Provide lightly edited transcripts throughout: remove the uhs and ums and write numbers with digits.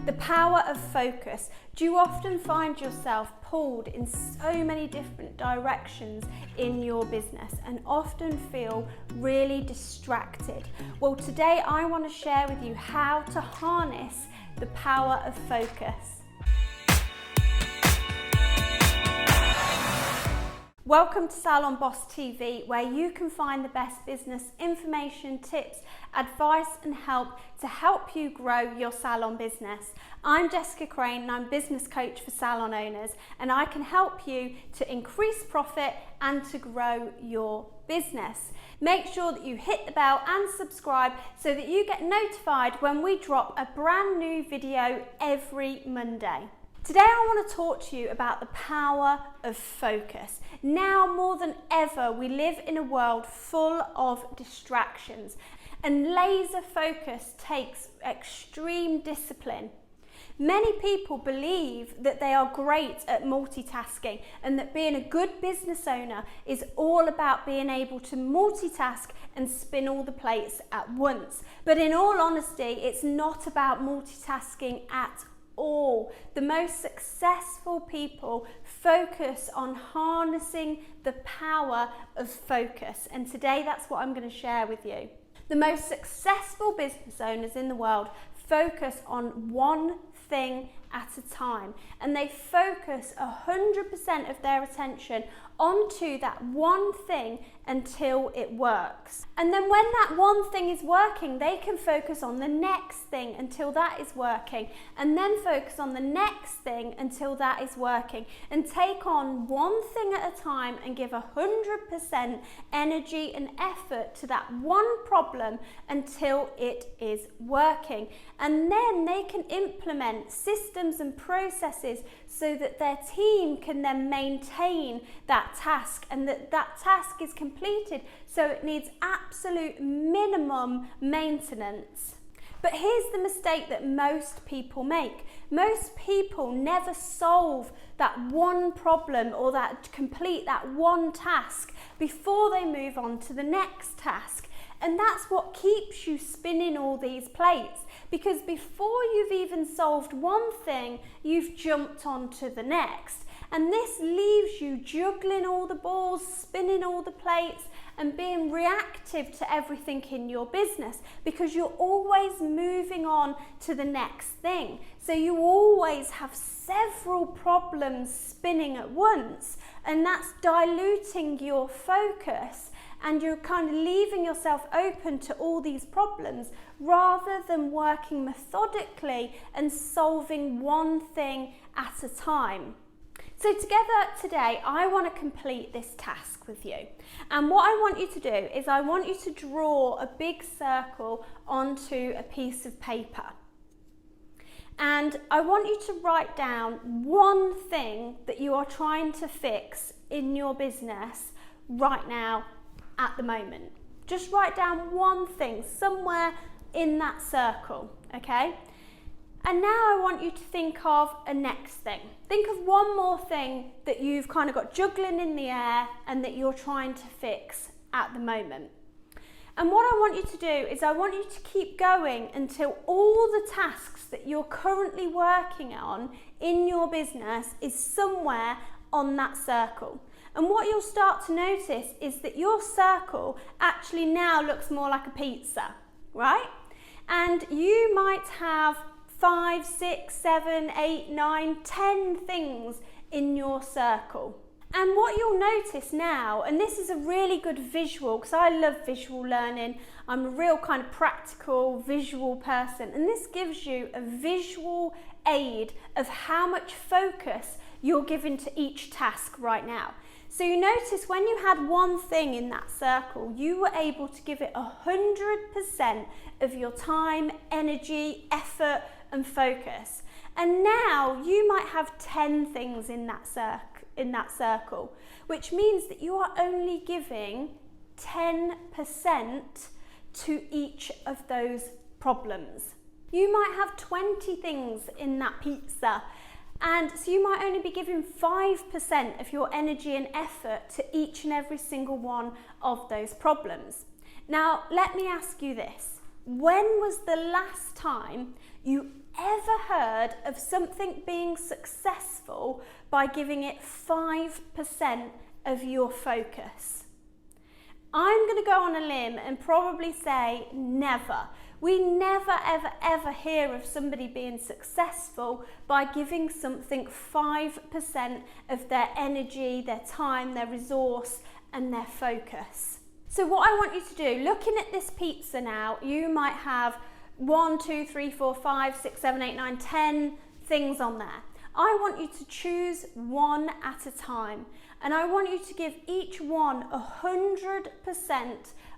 The power of focus. Do you often find yourself pulled in so many different directions in your business and often feel really distracted? Well, today I want to share with you how to harness the power of focus. Welcome to Salon Boss TV, where you can find the best business information, tips, advice and help to help you grow your salon business. I'm Jessica Crane and I'm business coach for salon owners, and I can help you to increase profit and to grow your business. Make sure that you hit the bell and subscribe so that you get notified when we drop a brand new video every Monday. Today I want to talk to you about the power of focus. Now more than ever, we live in a world full of distractions, and laser focus takes extreme discipline. Many people believe that they are great at multitasking and that being a good business owner is all about being able to multitask and spin all the plates at once. But in all honesty, it's not about multitasking at all. The most successful people focus on harnessing the power of focus, and today that's what I'm going to share with you. The most successful business owners in the world focus on one thing at a time, and they focus 100% of their attention onto that one thing until it works. And then when that one thing is working, they can focus on the next thing until that is working, and then focus on the next thing until that is working, and take on one thing at a time and give 100% energy and effort to that one problem until it is working. And then they can implement systems and processes so that their team can then maintain that task, and that task is completed, so it needs absolute minimum maintenance. But here's the mistake that most people make. Most people never solve that one problem or complete that one task before they move on to the next task. And that's what keeps you spinning all these plates, because before you've even solved one thing, you've jumped on to the next. And this leaves you juggling all the balls, spinning all the plates, and being reactive to everything in your business, because you're always moving on to the next thing. So you always have several problems spinning at once, and that's diluting your focus, and you're kind of leaving yourself open to all these problems rather than working methodically and solving one thing at a time. So together today, I want to complete this task with you. And what I want you to do is I want you to draw a big circle onto a piece of paper. And I want you to write down one thing that you are trying to fix in your business right now at the moment. Just write down one thing somewhere in that circle, okay? And now I want you to think of a next thing. Think of one more thing that you've kind of got juggling in the air and that you're trying to fix at the moment. And what I want you to do is I want you to keep going until all the tasks that you're currently working on in your business is somewhere on that circle. And what you'll start to notice is that your circle actually now looks more like a pizza, right? And you might have 5, 6, 7, 8, 9, 10 things in your circle. And what you'll notice now, and this is a really good visual, because I love visual learning, I'm a real kind of practical visual person, and this gives you a visual aid of how much focus you're giving to each task right now. So you notice when you had one thing in that circle, you were able to give it 100% of your time, energy, effort, and focus. And now you might have 10 things in that circle, which means that you are only giving 10% to each of those problems. You might have 20 things in that pizza, and so you might only be giving 5% of your energy and effort to each and every single one of those problems. Now, let me ask you this. When was the last time you ever heard of something being successful by giving it 5% of your focus? I'm going to go on a limb and probably say never. We never, ever, ever hear of somebody being successful by giving something 5% of their energy, their time, their resource, and their focus. So what I want you to do, looking at this pizza now, you might have 1, 2, 3, 4, 5, 6, 7, 8, 9, 10 things on there. I want you to choose one at a time, and I want you to give each one 100%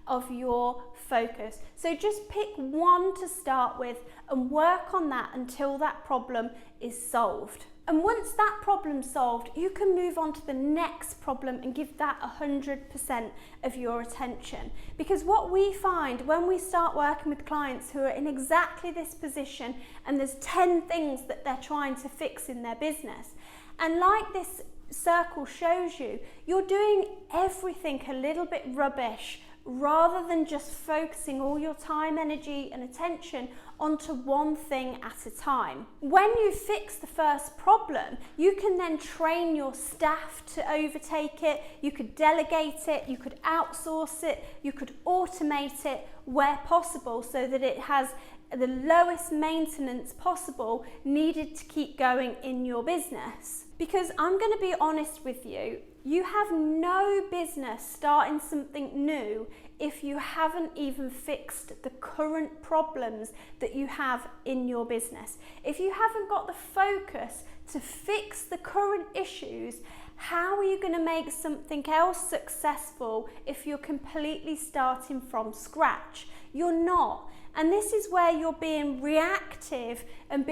of your focus. So just pick one to start with and work on that until that problem is solved. And once that problem's solved, you can move on to the next problem and give that 100% of your attention. Because what we find when we start working with clients who are in exactly this position, and there's 10 things that they're trying to fix in their business, and like this circle shows you, you're doing everything a little bit rubbish rather than just focusing all your time, energy and attention onto one thing at a time. When you fix the first problem, you can then train your staff to overtake it, you could delegate it, you could outsource it, you could automate it where possible so that it has the lowest maintenance possible needed to keep going in your business. Because I'm going to be honest with you, you have no business starting something new if you haven't even fixed the current problems that you have in your business. If you haven't got the focus to fix the current issues, how are you going to make something else successful if you're completely starting from scratch? You're not. And this is where you're being reactive and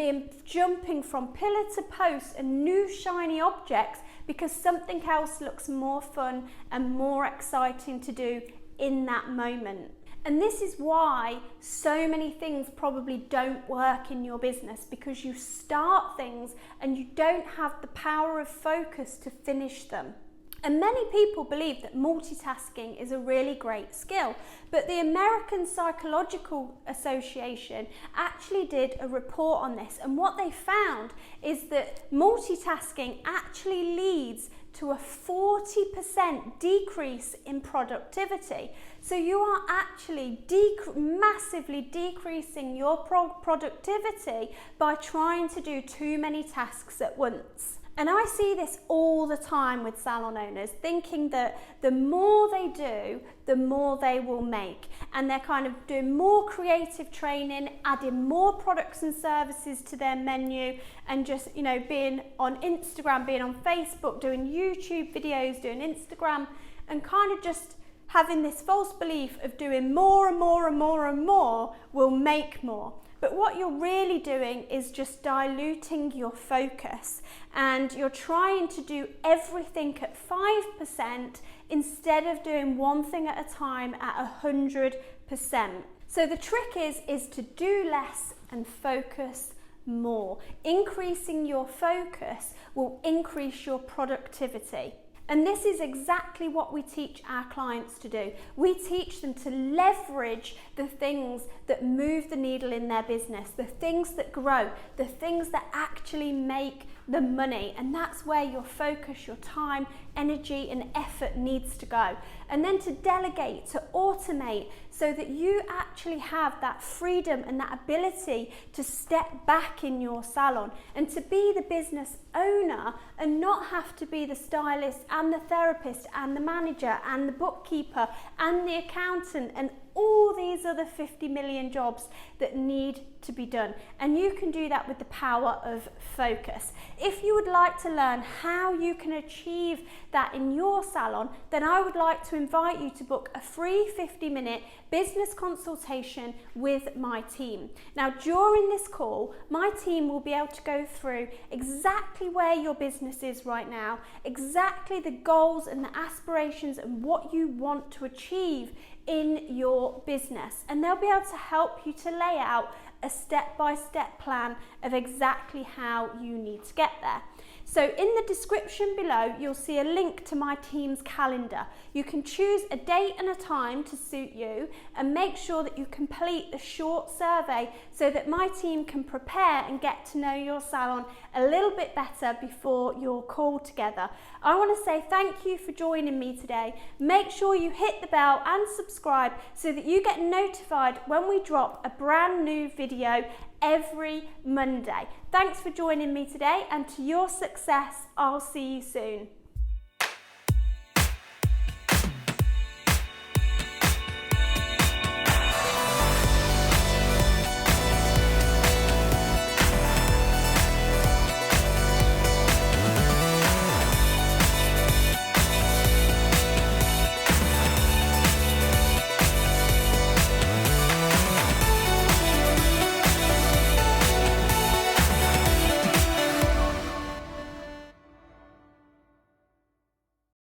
jumping from pillar to post and new shiny objects because something else looks more fun and more exciting to do in that moment. And this is why so many things probably don't work in your business, because you start things and you don't have the power of focus to finish them. And many people believe that multitasking is a really great skill, but the American Psychological Association actually did a report on this, and what they found is that multitasking actually leads to a 40% decrease in productivity. So you are actually massively decreasing your productivity by trying to do too many tasks at once. And I see this all the time with salon owners, thinking that the more they do, the more they will make. And they're kind of doing more creative training, adding more products and services to their menu, and just, being on Instagram, being on Facebook, doing YouTube videos, doing Instagram, and kind of just having this false belief of doing more and more and more and more will make more. But what you're really doing is just diluting your focus, and you're trying to do everything at 5% instead of doing one thing at a time at 100%. So the trick is to do less and focus more. Increasing your focus will increase your productivity. And this is exactly what we teach our clients to do. We teach them to leverage the things that move the needle in their business, the things that grow, the things that actually make the money. And that's where your focus, your time, energy and effort needs to go. And then to delegate, to automate, so that you actually have that freedom and that ability to step back in your salon and to be the business owner and not have to be the stylist and the therapist and the manager and the bookkeeper and the accountant and all these other 50 million jobs that need to be done. And you can do that with the power of focus. If you would like to learn how you can achieve that in your salon, then I would like to invite you to book a free 50-minute business consultation with my team. Now, during this call, my team will be able to go through exactly where your business is right now, exactly the goals and the aspirations and what you want to achieve in your business, and they'll be able to help you to lay out a step-by-step plan of exactly how you need to get there. So in the description below, you'll see a link to my team's calendar. You can choose a date and a time to suit you and make sure that you complete the short survey so that my team can prepare and get to know your salon a little bit better before your call together. I want to say thank you for joining me today. Make sure you hit the bell and subscribe so that you get notified when we drop a brand new video every Monday. Thanks for joining me today, and to your success, I'll see you soon.